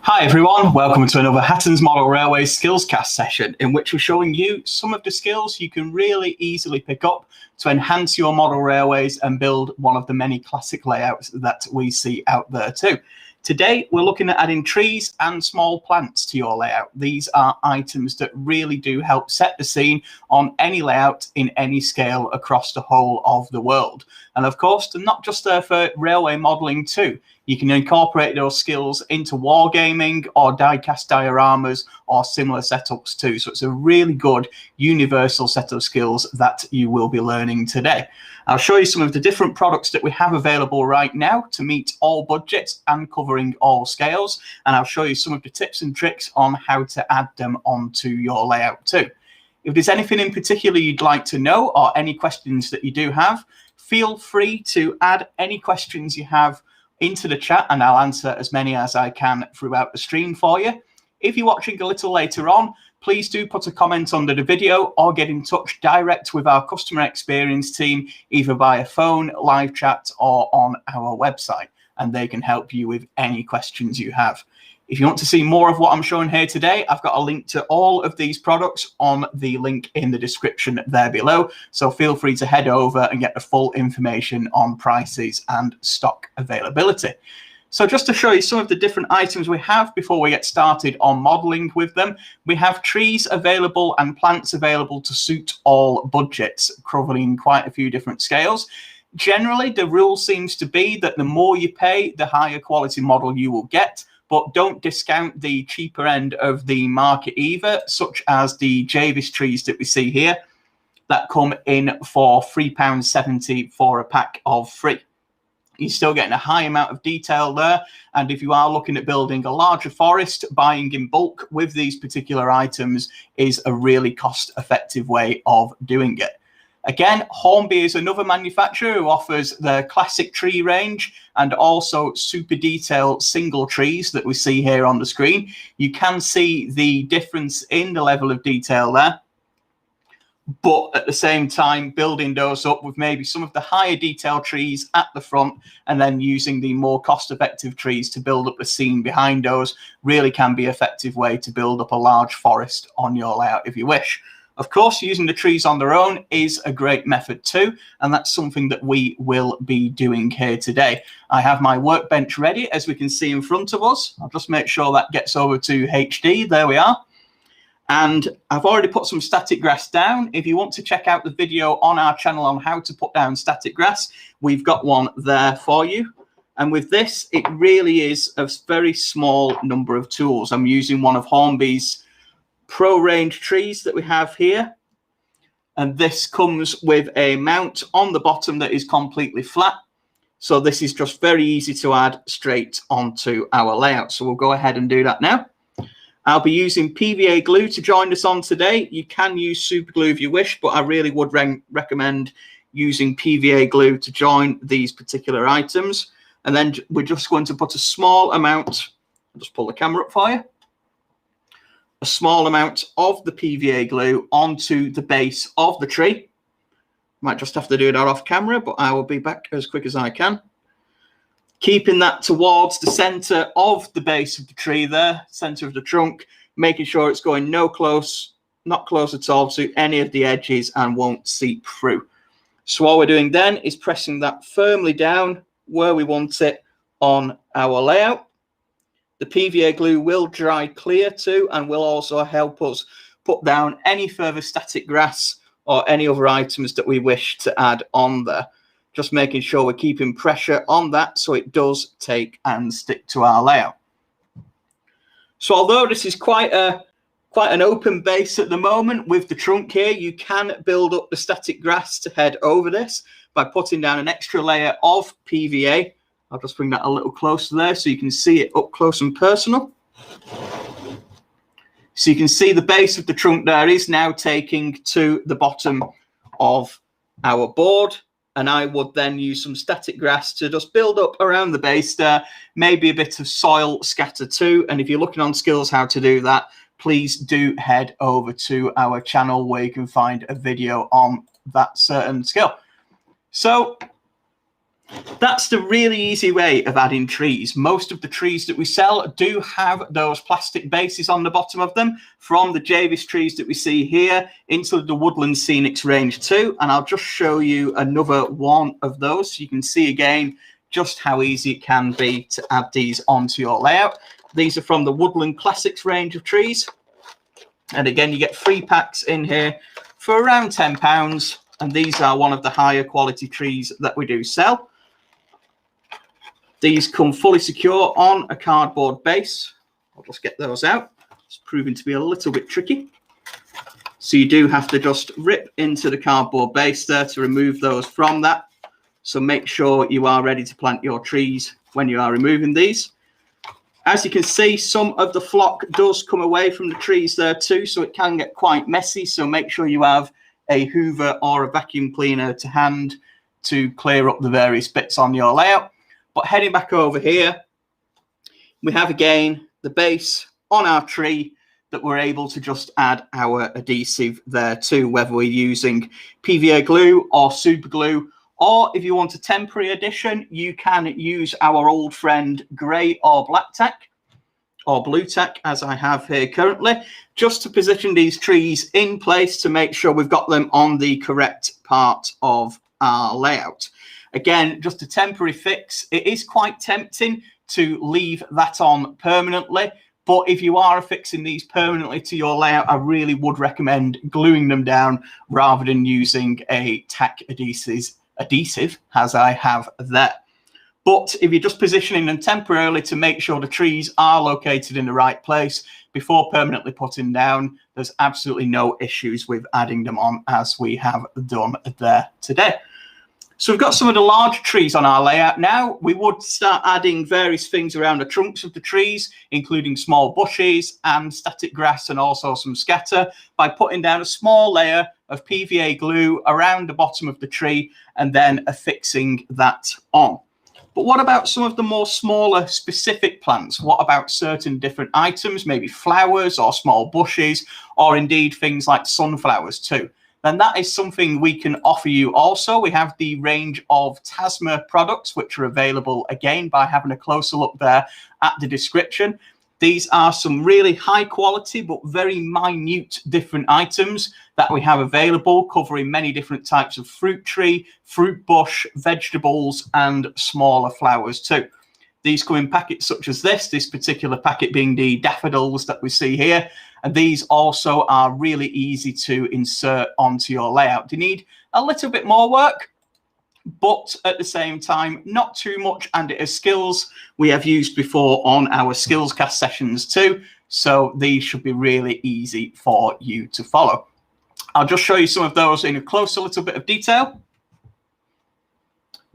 Hi everyone, welcome to another Hatton's Model Railway SkillsCast session in which we're showing you some of the skills you can really easily pick up to enhance your model railways and build one of the many classic layouts that we see out there too. Today we're looking at adding trees and small plants to your layout. These are items that really do help set the scene on any layout in any scale across the whole of the world. And of course, they're not just there for railway modeling too. You can incorporate those skills into wargaming or die-cast dioramas or similar setups too. So it's a really good universal set of skills that you will be learning today. I'll show you some of the different products that we have available right now to meet all budgets and covering all scales. And I'll show you some of the tips and tricks on how to add them onto your layout too. If there's anything in particular you'd like to know or any questions that you do have, feel free to add any questions you have into the chat and I'll answer as many as I can throughout the stream for you. If you're watching a little later on, please do put a comment under the video or get in touch direct with our customer experience team, either via phone, live chat or on our website, and they can help you with any questions you have. If you want to see more of what I'm showing here today, I've got a link to all of these products on the link in the description there below. So feel free to head over and get the full information on prices and stock availability. So just to show you some of the different items we have before we get started on modeling with them, we have trees available and plants available to suit all budgets, covering quite a few different scales. Generally, the rule seems to be that the more you pay, the higher quality model you will get. But don't discount the cheaper end of the market either, such as the Javis trees that we see here that come in for £3.70 for a pack of 3. You're still getting a high amount of detail there. And if you are looking at building a larger forest, buying in bulk with these particular items is a really cost-effective way of doing it. Again, Hornby is another manufacturer who offers the classic tree range and also super detailed single trees that we see here on the screen. You can see the difference in the level of detail there, but at the same time, building those up with maybe some of the higher detail trees at the front and then using the more cost-effective trees to build up the scene behind those really can be an effective way to build up a large forest on your layout if you wish. Of course, using the trees on their own is a great method too, and that's something that we will be doing here today. I have my workbench ready, as we can see in front of us. I'll just make sure that gets over to HD. There we are. And I've already put some static grass down. If you want to check out the video on our channel on how to put down static grass, we've got one there for you. And with this, it really is a very small number of tools. I'm using one of Hornby's Pro range trees that we have here, and this comes with a mount on the bottom that is completely flat, so this is just very easy to add straight onto our layout. So we'll go ahead and do that now. I'll be using PVA glue to join this on today. You can use super glue if you wish, but I really would recommend using PVA glue to join these particular items. And then we're just going to put a small amount, I'll just pull the camera up for you, a small amount of the PVA glue onto the base of the tree. Might just have to do that off camera, but I will be back as quick as I can. Keeping that towards the center of the base of the tree there, center of the trunk, making sure it's going not close at all to any of the edges and won't seep through. So all we're doing then is pressing that firmly down where we want it on our layout. The PVA glue will dry clear too and will also help us put down any further static grass or any other items that we wish to add on there. Just making sure we're keeping pressure on that so it does take and stick to our layout. So although this is quite an open base at the moment with the trunk here, you can build up the static grass to head over this by putting down an extra layer of PVA. I'll just bring that a little closer there so you can see it up close and personal. So you can see the base of the trunk there is now taking to the bottom of our board. And I would then use some static grass to just build up around the base there, maybe a bit of soil scatter too. And if you're looking on skills how to do that, please do head over to our channel where you can find a video on that certain skill. So That's the really easy way of adding trees. Most of the trees that we sell do have those plastic bases on the bottom of them, from the Javis trees that we see here into the Woodland Scenics range too. And I'll just show you another one of those so you can see again just how easy it can be to add these onto your layout. These are from the Woodland Classics range of trees. And again, you get 3 packs in here for around £10. And these are one of the higher quality trees that we do sell. These come fully secure on a cardboard base. I'll just get those out. It's proving to be a little bit tricky. So you do have to just rip into the cardboard base there to remove those from that. So make sure you are ready to plant your trees when you are removing these. As you can see, some of the flock does come away from the trees there too, so it can get quite messy. So make sure you have a hoover or a vacuum cleaner to hand to clear up the various bits on your layout. But heading back over here, we have again the base on our tree that we're able to just add our adhesive there too, whether we're using PVA glue or super glue, or if you want a temporary addition, you can use our old friend grey or black tack, or blue tack as I have here currently, just to position these trees in place to make sure we've got them on the correct part of our layout. Again, just a temporary fix. It is quite tempting to leave that on permanently, but if you are affixing these permanently to your layout, I really would recommend gluing them down rather than using a tack adhesive as I have there. But if you're just positioning them temporarily to make sure the trees are located in the right place before permanently putting down, there's absolutely no issues with adding them on as we have done there today. So we've got some of the large trees on our layout now. We would start adding various things around the trunks of the trees, including small bushes and static grass and also some scatter, by putting down a small layer of PVA glue around the bottom of the tree and then affixing that on. But what about some of the more smaller specific plants? What about certain different items, maybe flowers or small bushes, or indeed things like sunflowers too? Then that is something we can offer you also. We have the range of Tasma products, which are available again by having a closer look there at the description. These are some really high quality but very minute different items that we have available, covering many different types of fruit tree, fruit bush, vegetables, and smaller flowers too. These come in packets such as this particular packet being the daffodils that we see here. And these also are really easy to insert onto your layout. They need a little bit more work, but at the same time, not too much. And it is skills we have used before on our SkillsCast sessions too. So these should be really easy for you to follow. I'll just show you some of those in a closer little bit of detail.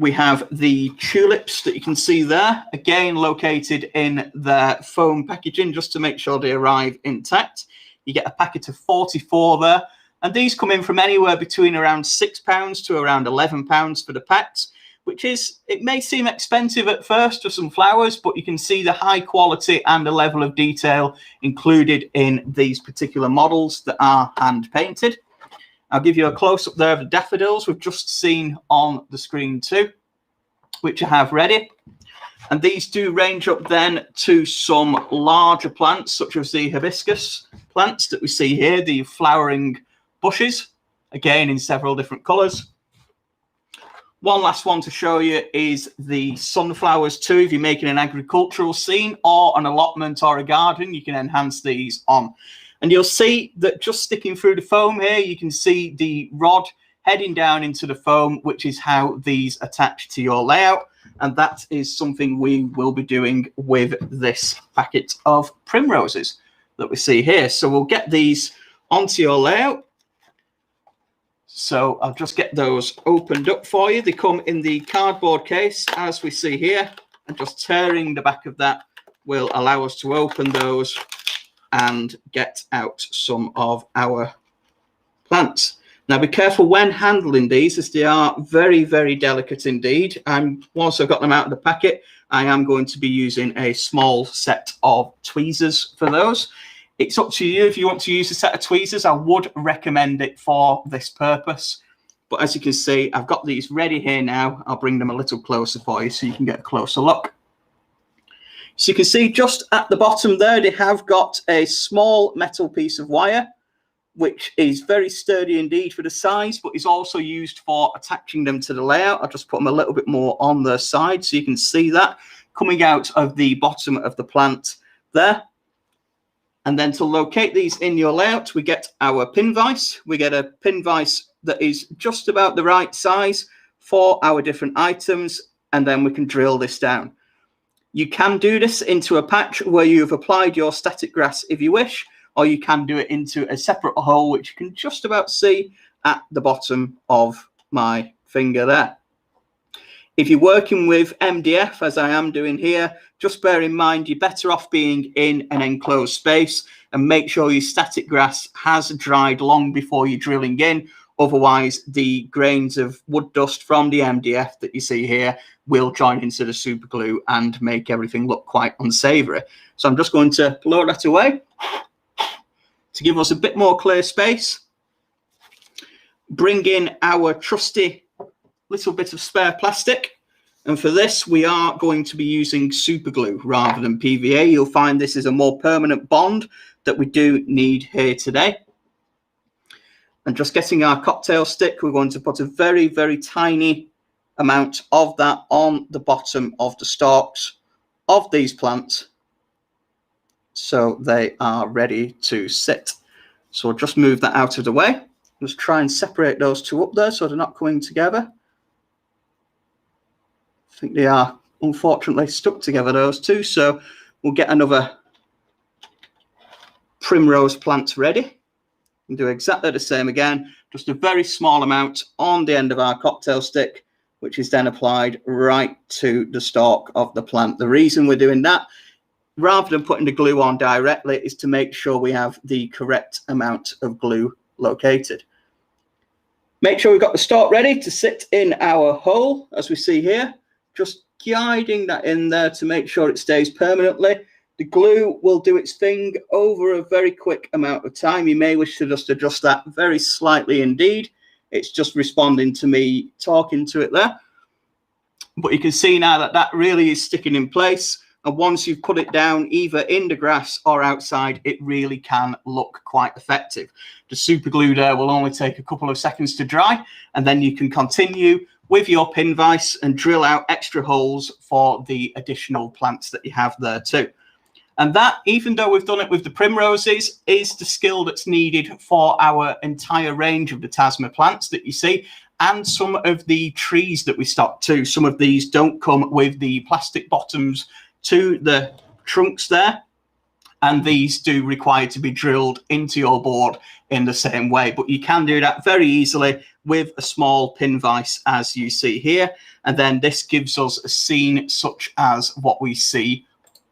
We have the tulips that you can see there, again located in their foam packaging just to make sure they arrive intact. You get a packet of 44 there, and these come in from anywhere between around £6 to around £11 for the packs, which is, it may seem expensive at first for some flowers, but you can see the high quality and the level of detail included in these particular models that are hand painted. I'll give you a close-up there of the daffodils we've just seen on the screen too, which I have ready. And these do range up then to some larger plants, such as the hibiscus plants that we see here, the flowering bushes, again in several different colours. One last one to show you is the sunflowers too. If you're making an agricultural scene or an allotment or a garden, you can enhance these on. And you'll see that just sticking through the foam here, you can see the rod heading down into the foam, which is how these attach to your layout. And that is something we will be doing with this packet of primroses that we see here. So we'll get these onto your layout. So I'll just get those opened up for you. They come in the cardboard case, as we see here, and just tearing the back of that will allow us to open those and get out some of our plants. Now be careful when handling these, as they are very, very delicate indeed. And once I've got them out of the packet, I am going to be using a small set of tweezers for those. It's up to you if you want to use a set of tweezers. I would recommend it for this purpose. But as you can see, I've got these ready here now. I'll bring them a little closer for you so you can get a closer look. So you can see just at the bottom there, they have got a small metal piece of wire, which is very sturdy indeed for the size, but is also used for attaching them to the layout. I'll just put them a little bit more on the side so you can see that coming out of the bottom of the plant there. And then to locate these in your layout, we get our pin vise. We get a pin vise that is just about the right size for our different items, and then we can drill this down. You can do this into a patch where you've applied your static grass if you wish, or you can do it into a separate hole, which you can just about see at the bottom of my finger there. If you're working with MDF, as I am doing here, just bear in mind you're better off being in an enclosed space, and make sure your static grass has dried long before you're drilling in. Otherwise, the grains of wood dust from the MDF that you see here will join into the super glue and make everything look quite unsavory. So I'm just going to blow that away to give us a bit more clear space. Bring in our trusty little bit of spare plastic, and for this we are going to be using super glue rather than PVA. You'll find this is a more permanent bond that we do need here today. And just getting our cocktail stick, we're going to put a very, very tiny amount of that on the bottom of the stalks of these plants so they are ready to sit. So I'll just move that out of the way. Just try and separate those two up there so they're not coming together. I think they are unfortunately stuck together, those two, so we'll get another primrose plant ready and do exactly the same again, just a very small amount on the end of our cocktail stick, which is then applied right to the stalk of the plant. The reason we're doing that, rather than putting the glue on directly, is to make sure we have the correct amount of glue located. Make sure we've got the stalk ready to sit in our hole, as we see here. Just guiding that in there to make sure it stays permanently. The glue will do its thing over a very quick amount of time. You may wish to just adjust that very slightly indeed. It's just responding to me talking to it there. But you can see now that that really is sticking in place. And once you've put it down, either in the grass or outside, it really can look quite effective. The super glue there will only take a couple of seconds to dry, and then you can continue with your pin vise and drill out extra holes for the additional plants that you have there too. And that, even though we've done it with the primroses, is the skill that's needed for our entire range of the Tasma plants that you see, and some of the trees that we stock too. Some of these don't come with the plastic bottoms to the trunks there, and these do require to be drilled into your board in the same way. But you can do that very easily with a small pin vise, as you see here. And then this gives us a scene such as what we see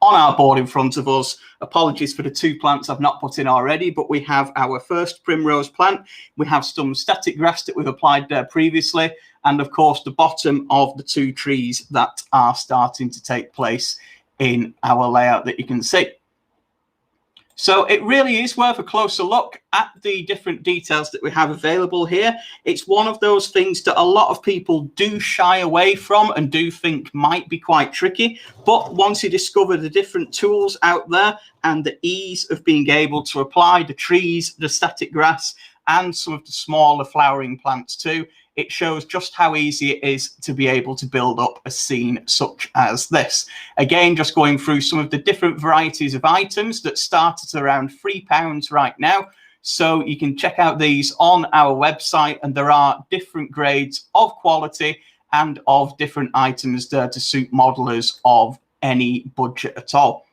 on our board in front of us. Apologies for the two plants I've not put in already, but we have our first primrose plant. We have some static grass that we've applied there previously, and of course the bottom of the two trees that are starting to take place in our layout that you can see. So it really is worth a closer look at the different details that we have available here. It's one of those things that a lot of people do shy away from and do think might be quite tricky. But once you discover the different tools out there and the ease of being able to apply the trees, the static grass, and some of the smaller flowering plants too, it shows just how easy it is to be able to build up a scene such as this. Again, just going through some of the different varieties of items that start at around £3 right now. So you can check out these on our website, and there are different grades of quality and of different items there to suit modelers of any budget at all.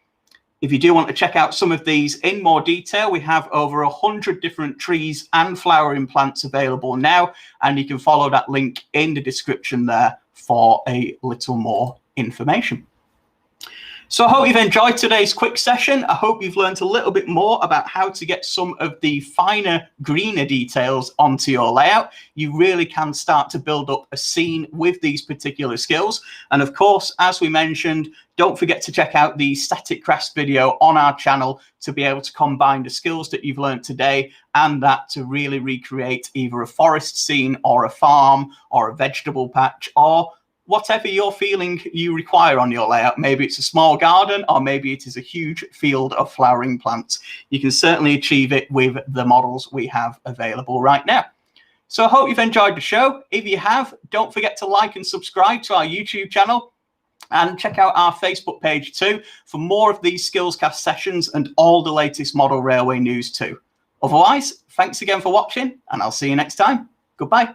If you do want to check out some of these in more detail, we have over 100 different trees and flowering plants available now, and you can follow that link in the description there for a little more information. So I hope you've enjoyed today's quick session. I hope you've learned a little bit more about how to get some of the finer, greener details onto your layout. You really can start to build up a scene with these particular skills. And of course, as we mentioned, don't forget to check out the static crafts video on our channel to be able to combine the skills that you've learned today and that to really recreate either a forest scene or a farm or a vegetable patch or whatever you're feeling you require on your layout. Maybe it's a small garden, or maybe it is a huge field of flowering plants. You can certainly achieve it with the models we have available right now. So I hope you've enjoyed the show. If you have, don't forget to like and subscribe to our YouTube channel and check out our Facebook page too for more of these SkillsCast sessions and all the latest model railway news too. Otherwise, thanks again for watching, and I'll see you next time. Goodbye.